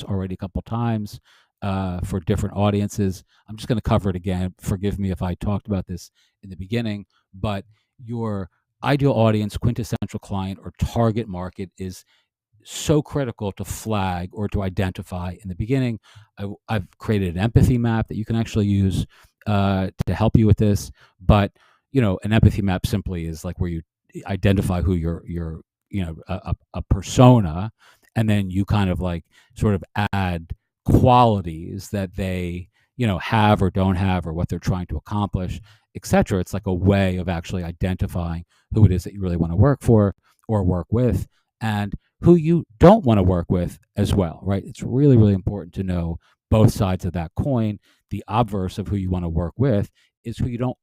already a couple times for different audiences. I'm just going to cover it again. Forgive me if I talked about this in the beginning, but your ideal audience, quintessential client, or target market is so critical to flag or to identify in the beginning. I've created an empathy map that you can actually use to help you with this. But an empathy map simply is like where you identify who your a persona, and then you kind of like sort of add qualities that they have or don't have, or what they're trying to accomplish, etc. It's like a way of actually identifying who it is that you really want to work for or work with, and who you don't want to work with as well, right? It's really, really important to know both sides of that coin. The obverse of who you want to work with is who you don't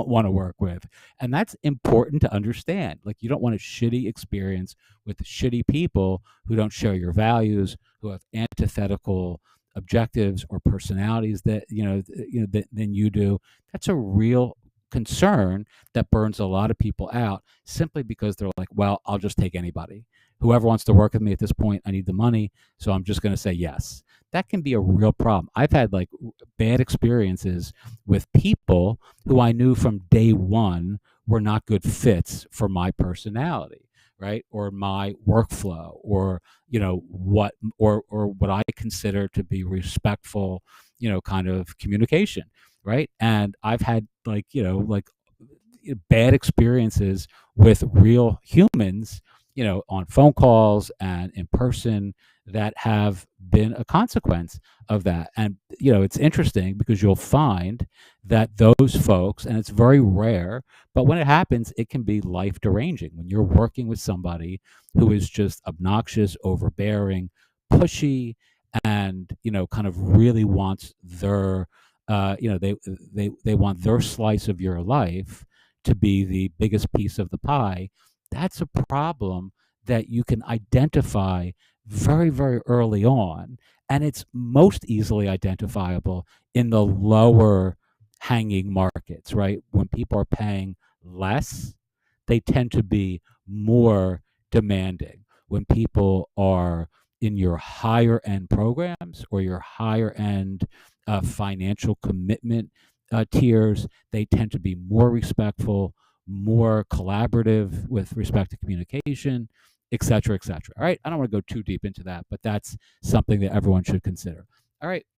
want to work with. And that's important to understand. Like, you don't want a shitty experience with shitty people who don't share your values, who have antithetical objectives or personalities that than you do. That's a real concern that burns a lot of people out, simply because they're like, well, I'll just take anybody. Whoever wants to work with me at this point, I need the money, so I'm just going to say yes. That can be a real problem. I've had like bad experiences with people who I knew from day one were not good fits for my personality, right? Or my workflow, or what I consider to be respectful, kind of communication, right? And I've had like bad experiences with real humans, on phone calls and in person, that have been a consequence of that. And, it's interesting because you'll find that those folks, and it's very rare, but when it happens, it can be life deranging when you're working with somebody who is just obnoxious, overbearing, pushy, and, kind of really wants their, they want their slice of your life to be the biggest piece of the pie. That's a problem that you can identify very, very early on. And it's most easily identifiable in the lower hanging markets, right? When people are paying less, they tend to be more demanding. When people are in your higher end programs or your higher end financial commitment tiers, they tend to be more respectful, more collaborative with respect to communication, et cetera, et cetera. All right. I don't want to go too deep into that, but that's something that everyone should consider. All right.